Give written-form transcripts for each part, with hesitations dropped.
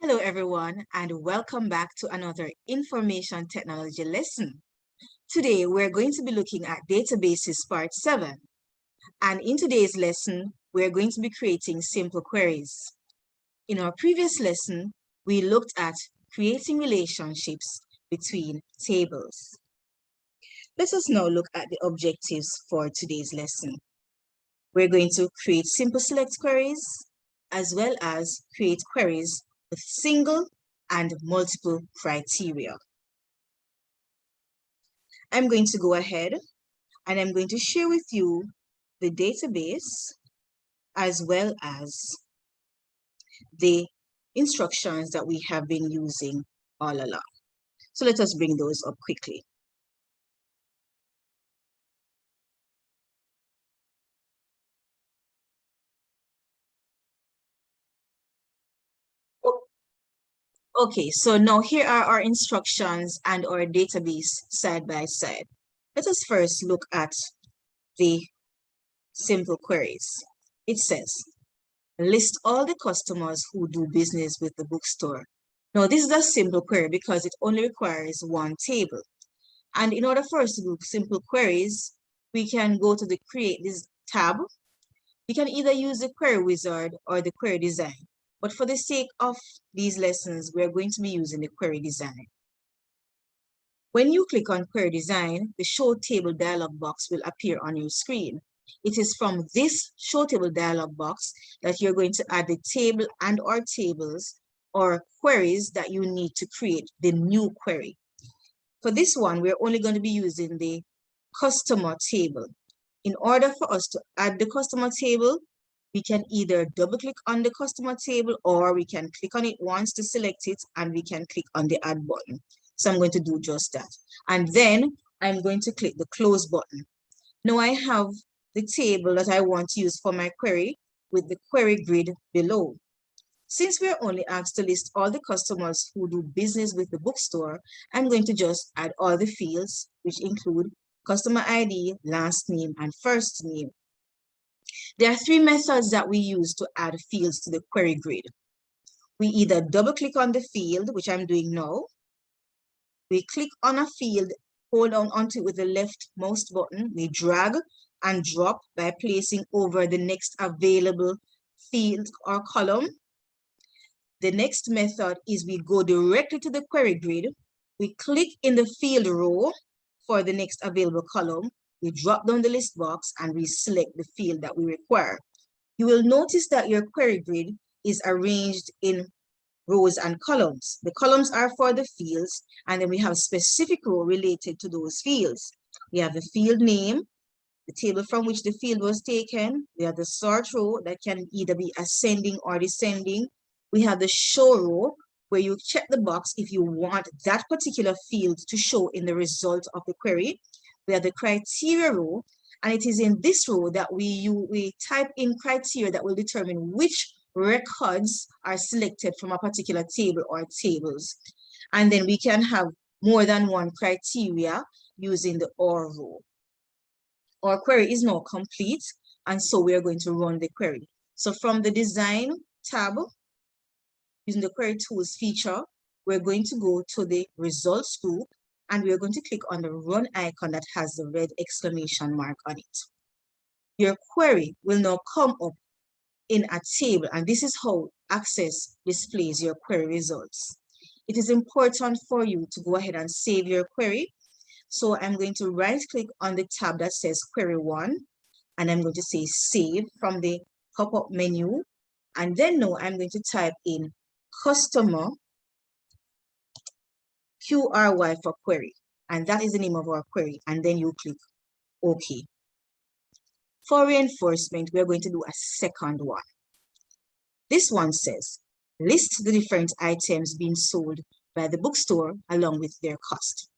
Hello everyone and welcome back to another information technology lesson. Today we're going to be looking at databases part 7, and in today's lesson we're going to be creating simple queries. In our previous lesson we looked at creating relationships between tables. Let us now look at the objectives for today's lesson. We're going to create simple select queries as well as create queries with single and multiple criteria. I'm going to go ahead and I'm going to share with you the database as well as the instructions that we have been using all along. So let us bring those up quickly. Okay, so now here are our instructions and our database side by side. Let us first look at the simple queries. It says, list all the customers who do business with the bookstore. Now, this is a simple query because it only requires one table. And in order for us to do simple queries, we can go to the Create this tab. We can either use the Query Wizard or the Query Design. But for the sake of these lessons, we're going to be using the Query Design. When you click on Query Design, the Show Table dialog box will appear on your screen. It is from this Show Table dialog box that you're going to add the table and or tables or queries that you need to create the new query. For this one, we're only going to be using the customer table. In order for us to add the customer table, we can either double click on the customer table or we can click on it once to select it and we can click on the add button. So I'm going to do just that. And then I'm going to click the close button. Now I have the table that I want to use for my query with the query grid below. Since we're only asked to list all the customers who do business with the bookstore, I'm going to just add all the fields, which include customer ID, last name, and first name. There are three methods that we use to add fields to the query grid. We either double click on the field, which I'm doing now. We click on a field, hold on onto it with the left mouse button. We drag and drop by placing over the next available field or column. The next method is we go directly to the query grid. We click in the field row for the next available column. We drop down the list box and we select the field that we require. You will notice that your query grid is arranged in rows and columns. The columns are for the fields, and then we have a specific row related to those fields. We have the field name, the table from which the field was taken. We have the sort row that can either be ascending or descending. We have the show row where you check the box if you want that particular field to show in the result of the query. We have the criteria row, and it is in this row that we type in criteria that will determine which records are selected from a particular table or tables. And then we can have more than one criteria using the OR row. Our query is now complete, and so we are going to run the query. So from the Design tab, using the Query Tools feature, we're going to go to the Results group, and we're going to click on the Run icon that has the red exclamation mark on it. Your query will now come up in a table, and this is how Access displays your query results. It is important for you to go ahead and save your query. So I'm going to right-click on the tab that says Query 1, and I'm going to say Save from the pop-up menu. And then now I'm going to type in Customer QRY for query, and that is the name of our query, and then you click OK. For reinforcement, we're going to do a second one. This one says, list the different items being sold by the bookstore along with their cost.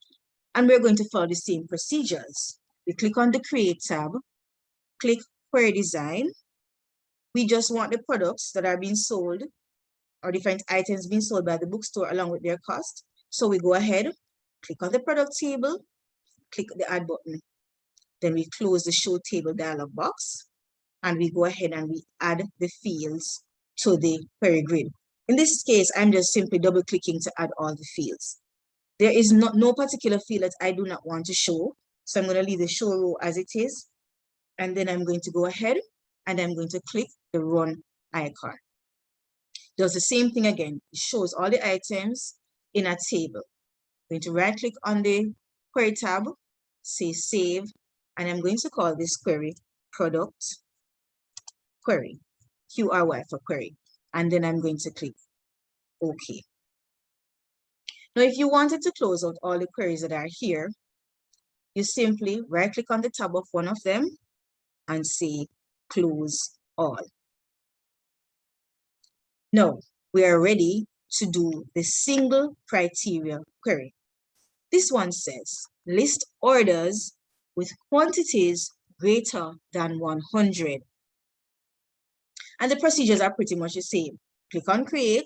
And we're going to follow the same procedures. We click on the Create tab, click Query Design. We just want the products that are being sold or different items being sold by the bookstore along with their cost. So we go ahead, click on the product table, click the add button. Then we close the show table dialog box, and we go ahead and we add the fields to the query grid. In this case, I'm just simply double clicking to add all the fields. There is no particular field that I do not want to show. So I'm going to leave the show row as it is. And then I'm going to go ahead and I'm going to click the run icon. Does the same thing again. It shows all the items in a table. I'm going to right click on the query tab, say save, and I'm going to call this query product query, QRY for query. And then I'm going to click OK. Now, if you wanted to close out all the queries that are here, you simply right click on the tab of one of them and say close all. Now, we are ready to do the single criteria query. This one says list orders with quantities greater than 100. And the procedures are pretty much the same. Click on create,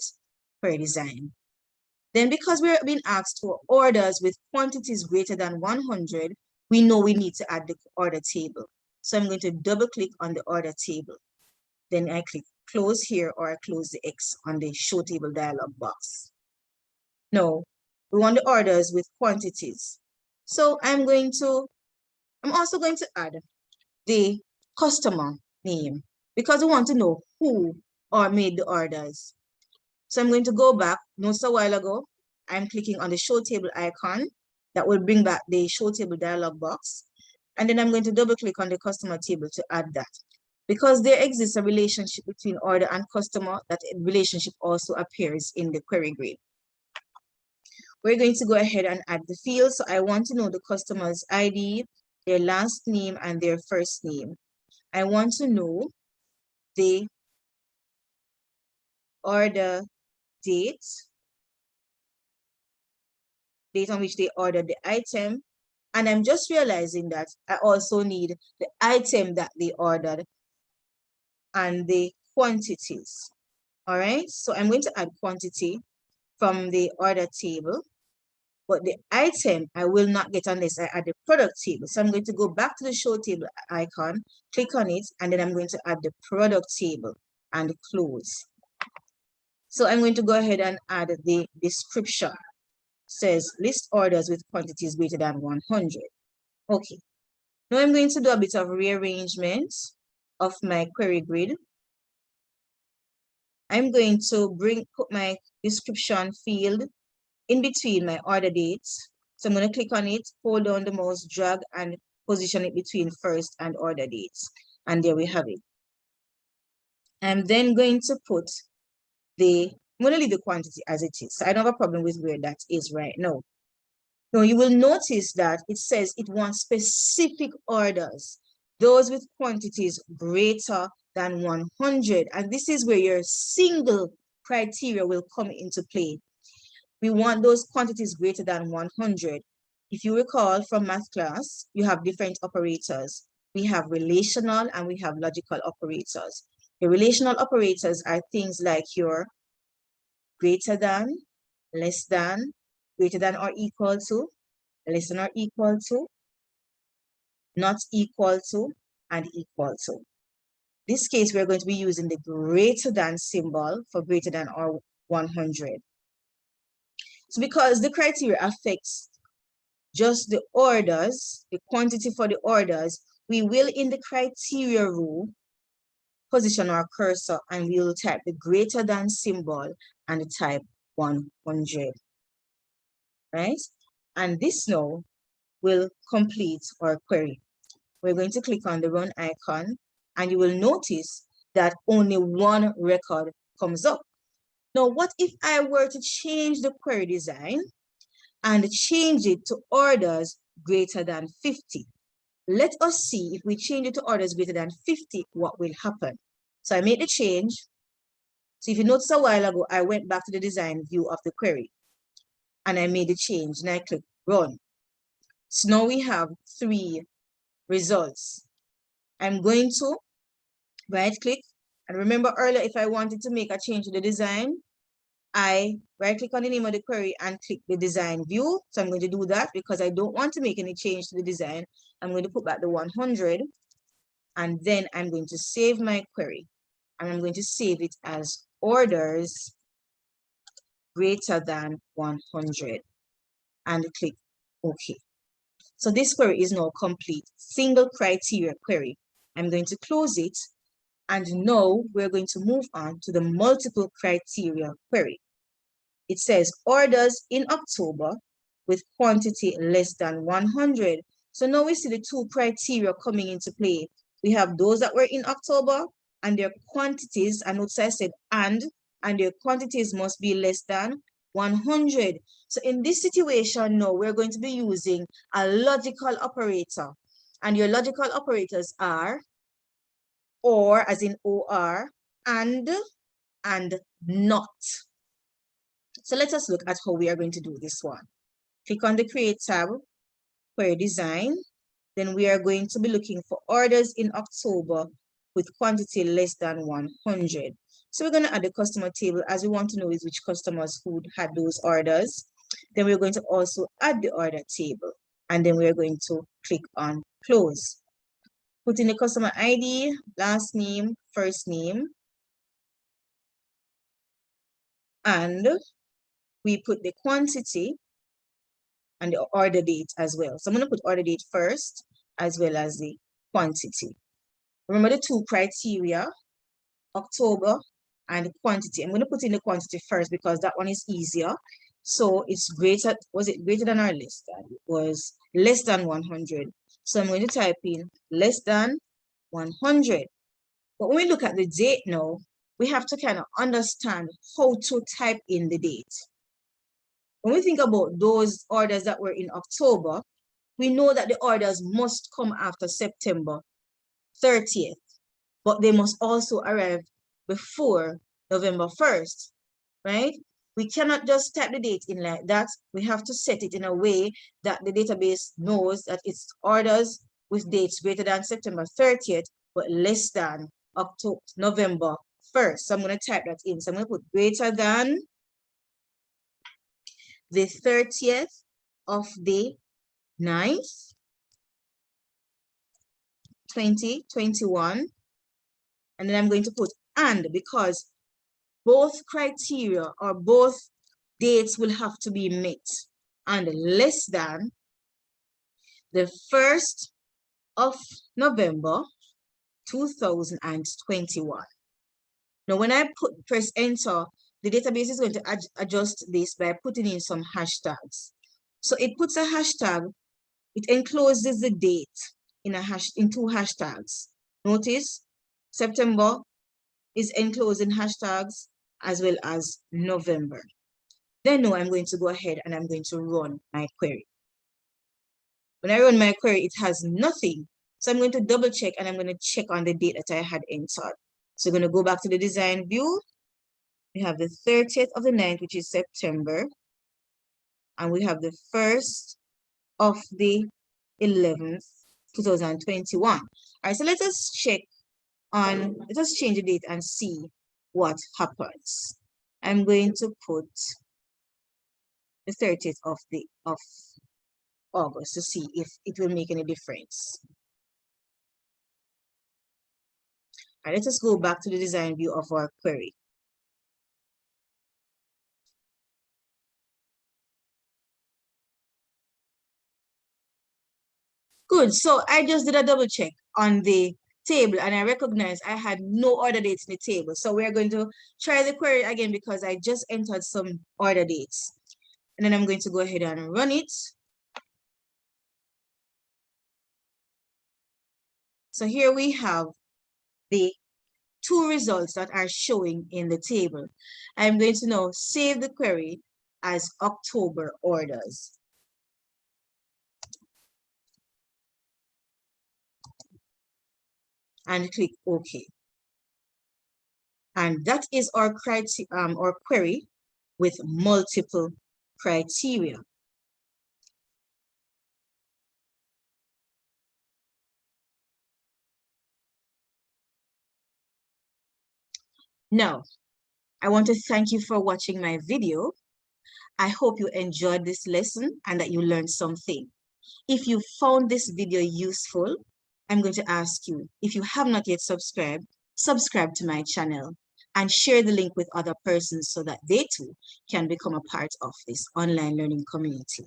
query design. Then because we're being asked for orders with quantities greater than 100, we know we need to add the order table. So I'm going to double click on the order table. Then I click close here, or I close the X on the show table dialog box. Now, we want the orders with quantities. So I'm also going to add the customer name because we want to know who made the orders. So I'm going to go back. Notice a while ago, I'm clicking on the show table icon that will bring back the show table dialog box. And then I'm going to double click on the customer table to add that. Because there exists a relationship between order and customer, that relationship also appears in the query grid. We're going to go ahead and add the fields. So I want to know the customer's ID, their last name, and their first name. I want to know the order date on which they ordered the item. And I'm just realizing that I also need the item that they ordered and the quantities. All right, so I'm going to add quantity from the order table, but the item I will not get unless I add the product table. So I'm going to go back to the show table icon, click on it, and then I'm going to add the product table and close. So I'm going to go ahead and add the description. It says list orders with quantities greater than 100. Okay, now I'm going to do a bit of rearrangement of my query grid. I'm going to put my description field in between my order dates. So I'm going to click on it, hold down the mouse, drag and position it between first and order dates. And there we have it. I'm then going to put I'm going to leave the quantity as it is. So I don't have a problem with where that is right now. Now you will notice that it says it wants specific orders, those with quantities greater than 100. And this is where your single criteria will come into play. We want those quantities greater than 100. If you recall from math class, you have different operators. We have relational and we have logical operators. The relational operators are things like your greater than, less than, greater than or equal to, less than or equal to, not equal to, and equal to. This case, we're going to be using the greater than symbol for greater than or 100. So because the criteria affects just the orders, the quantity for the orders, we will in the criteria row position our cursor and we will type the greater than symbol and type 100, right? And this now will complete our query. We're going to click on the run icon and you will notice that only one record comes up. Now, what if I were to change the query design and change it to orders greater than 50? Let us see if we change it to orders greater than 50, what will happen. So I made the change. So if you notice a while ago, I went back to the design view of the query and I made the change and I click run. So now we have 3 results. I'm going to right click, and remember earlier, if I wanted to make a change to the design, I right click on the name of the query and click the design view. So I'm going to do that because I don't want to make any change to the design. I'm going to put back the 100 and then I'm going to save my query and I'm going to save it as orders greater than 100 and click OK. So this query is now complete. Single criteria query. I'm going to close it. And now we're going to move on to the multiple criteria query. It says orders in October with quantity less than 100. So now we see the two criteria coming into play. We have those that were in October and their quantities, and notice I said and their quantities must be less than 100. So in this situation now, we're going to be using a logical operator. And your logical operators are or, as in or, and not. So let us look at how we are going to do this one. Click on the Create tab, Query Design. Then we are going to be looking for orders in October with quantity less than 100. So we're going to add the customer table, as we want to know is which customers who had those orders. Then we're going to also add the order table. And then we're going to click on Close. Put in the customer ID, last name, first name. And we put the quantity and the order date as well. So I'm going to put order date first as well as the quantity. Remember the two criteria, October and quantity. I'm going to put in the quantity first because that one is easier. So it's greater, was it greater than or less than? It was less than 100. So I'm going to type in less than 100. But when we look at the date now, we have to kind of understand how to type in the date. When we think about those orders that were in October, we know that the orders must come after September 30th, but they must also arrive before November 1st, right? We cannot just type the date in like that. We have to set it in a way that the database knows that it's orders with dates greater than September 30th, but less than November 1st. So I'm going to type that in. So I'm going to put greater than the 30th of the 9th, 2021. And then I'm going to put and, because both criteria or both dates will have to be met, and less than the 1st of November 2021. Now when I press enter, the database is going to adjust this by putting in some hashtags. So it puts a hashtag, it encloses the date in two hashtags. Notice September is enclosed in hashtags as well as November. Then now I'm going to go ahead and I'm going to run my query. When I run my query, it has nothing. So I'm going to double check and I'm going to check on the date that I had entered. So we're going to go back to the design view. We have the 30th of the 9th, which is September. And we have the 1st of the 11th, 2021. All right, so let us check on, let us change the date and see what happens. I'm going to put the 30th of August to see if it will make any difference. All right, let us go back to the design view of our query. Good, so I just did a double check on the table and I recognized I had no order dates in the table. So we're going to try the query again because I just entered some order dates. And then I'm going to go ahead and run it. So here we have the two results that are showing in the table. I'm going to now save the query as October orders. And click OK. And that is our query with multiple criteria. Now, I want to thank you for watching my video. I hope you enjoyed this lesson and that you learned something. If you found this video useful, I'm going to ask you, if you have not yet subscribed, subscribe to my channel. and share the link with other persons so that they too can become a part of this online learning community.